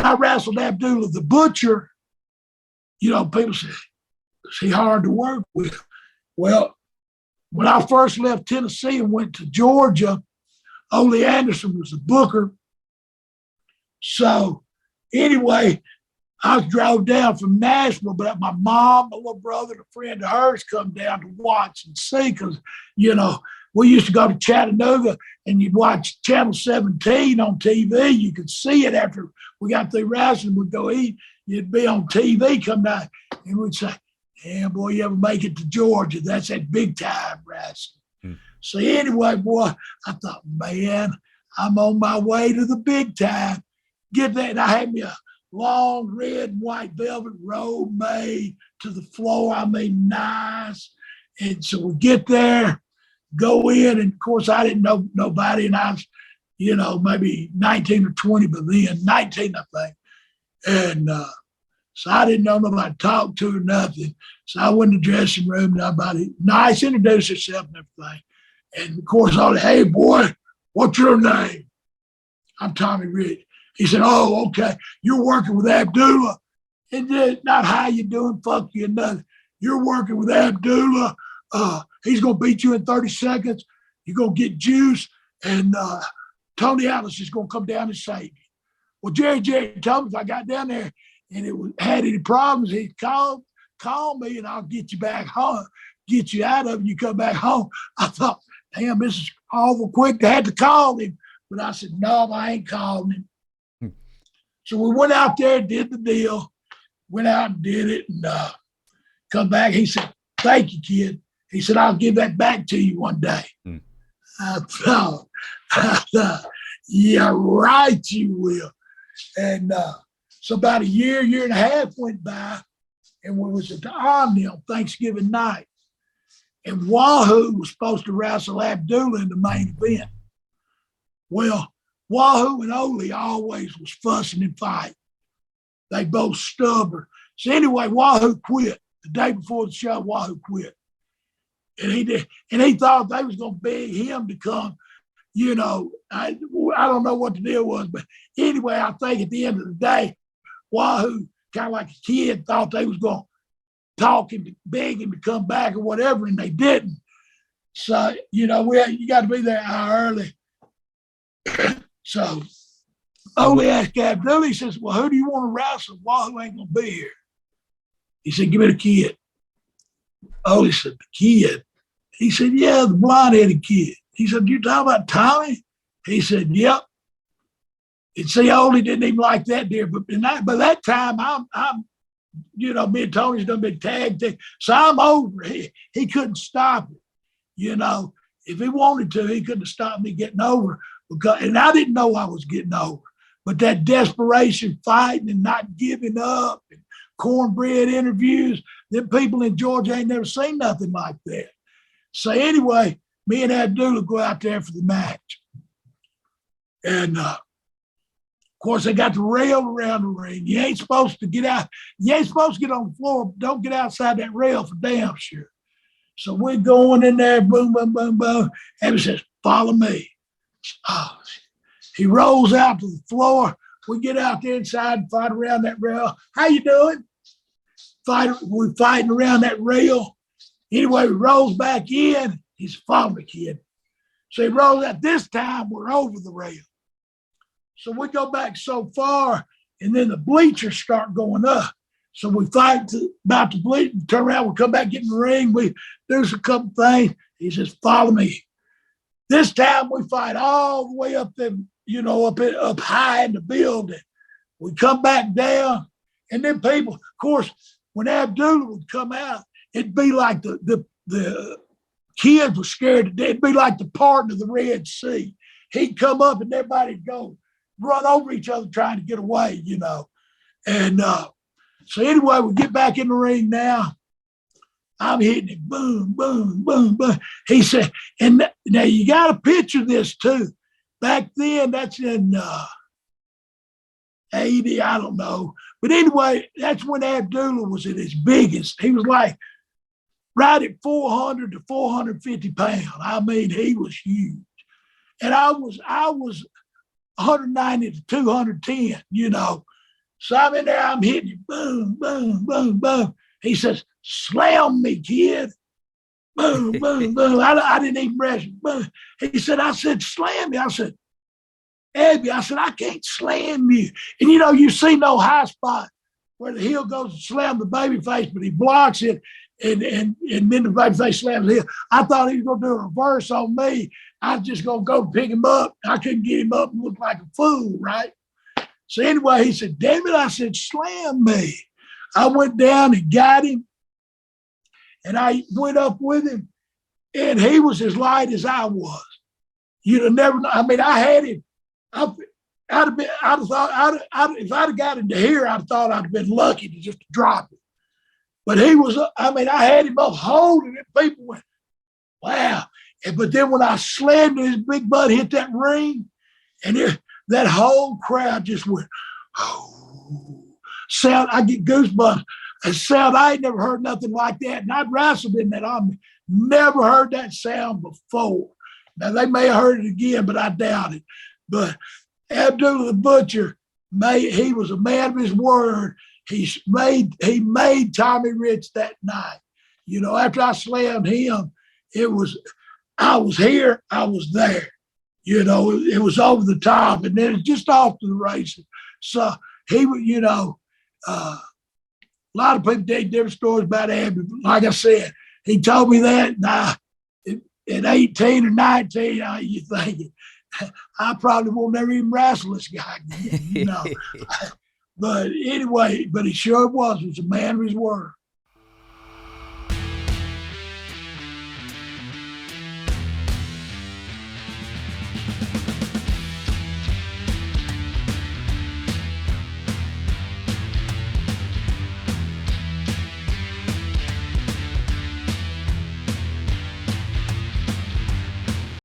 I wrestled Abdullah the Butcher, you know, people say, is he hard to work with? Well, when I first left Tennessee and went to Georgia, Ole Anderson was the booker. So anyway, I drove down from Nashville, but my mom, my little brother, and a friend of hers come down to watch and see because, you know, we used to go to Chattanooga and you'd watch Channel 17 on TV. You could see it after we got through wrestling. We'd go eat. You'd be on TV come down and we'd say, yeah, boy, you ever make it to Georgia? That's that big time wrestling. So anyway, boy, I thought, man, I'm on my way to the big time. Get that. And I had me a long red and white velvet robe made to the floor. I mean, nice. And so we get there, go in, and of course I didn't know nobody, and I was, you know, maybe 19 or 20, but then 19, I think. And so I didn't know nobody to talk to or nothing. So I went in the dressing room, and everybody nice, introduced herself and everything. And of course, all the, hey boy, what's your name? I'm Tommy Rich. He said, oh, okay, you're working with Abdullah. And then, not how you doing, fuck you, nothing. You're working with Abdullah. He's going to beat you in 30 seconds. You're going to get juice. And Tony Atlas is going to come down and save you. Well, Jerry told me if I got down there and had any problems, he'd call me and I'll get you back home, get you out of it. You come back home. I thought, damn, this is awful quick. I had to call him. But I said, no, I ain't calling him. So we went out there, did the deal, went out and did it, and come back. He said, thank you, kid. He said, I'll give that back to you one day. I thought, yeah, right, you will. And so about a year and a half went by, and we was at the Omni on Thanksgiving night. And Wahoo was supposed to wrestle Abdullah in the main event. Well, Wahoo and Ole always was fussing and fighting. They both stubborn. So anyway, Wahoo quit. The day before the show, Wahoo quit. And he did, and he thought they was going to beg him to come, you know. I don't know what the deal was, but anyway, I think at the end of the day, Wahoo, kind of like a kid, thought they was going to talk him, beg him to come back or whatever, and they didn't. So, you know, you got to be there an hour early. So Ole asked Abdullah, he says, well, who do you want to wrestle? Wahoo ain't going to be here. He said, give me the kid. Ole said, the kid? He said, yeah, the blonde-headed kid. He said, you talking about Tommy? He said, yep. And see, Ole didn't even like that there. But by that time, I'm, you know, me and Tony's done been tag team. So I'm over. He couldn't stop it. You know, if he wanted to, he couldn't have stopped me getting over. And I didn't know I was getting over. But that desperation, fighting and not giving up, and cornbread interviews, them people in Georgia ain't never seen nothing like that. So anyway, me and Abdullah go out there for the match. And of course, they got the rail around the ring. You ain't supposed to get out. You ain't supposed to get on the floor. Don't get outside that rail for damn sure. So we're going in there, boom, boom, boom, boom. And he says, follow me. Oh, he rolls out to the floor. We get out there inside and fight around that rail. How you doing? We're fighting around that rail. Anyway, he rolls back in. He's follow me, kid. So he rolls out. This time, we're over the rail. So we go back so far, and then the bleachers start going up. So we fight about the bleachers, turn around, we come back, get in the ring, we do a couple things. He says, follow me. This time we fight all the way up there, you know, up high in the building. We come back down, and then people, of course, when Abdullah would come out, it'd be like the kids were scared to death. It'd be like the parting of the Red Sea. He'd come up and everybody'd go run over each other trying to get away, you know. And so anyway, we get back in the ring now. I'm hitting it, boom, boom, boom, boom. He said, and now you got to picture this too. Back then, that's in 80, I don't know. But anyway, that's when Abdullah was at his biggest. He was like right at 400 to 450 pounds. I mean, he was huge. And I was 190 to 210, you know. So I'm in there, I'm hitting him, boom, boom, boom, boom. He says, slam me, kid. Boom, boom, boom. I didn't even rest. Boom. He said, I said, slam me. I said, Abby, I said, I can't slam you. And you know, you see no high spot where the heel goes to slam the baby face, but he blocks it, and then the baby face slams the heel. I thought he was going to do a reverse on me. I was just going to go pick him up. I couldn't get him up and look like a fool, right? So anyway, he said, damn it. I said, slam me. I went down and got him, and I went up with him, and he was as light as I was. You'd have never known. I mean, I had him. I'd have been, I'd have thought, if I'd have got him to here, I'd have thought I'd have been lucky to just drop him. But he was, I mean, I had him up holding it. People went, wow. But then when I slammed his big butt, hit that ring, and that whole crowd just went, oh, sound, I get goosebumps. A sound, I ain't never heard nothing like that. And I'd wrestled in that army. Never heard that sound before. Now, they may have heard it again, but I doubt it. But Abdullah the Butcher, he was a man of his word. He made Tommy rich that night. You know, after I slammed him, I was here, I was there. You know, it was over the top, and then it's just off to the races. So he would, you know, a lot of people take different stories about Abby. Like I said, he told me that, and at 18 or 19, you thinking, I probably will never even wrestle this guy again, you know. But anyway, but he sure was a man of his word.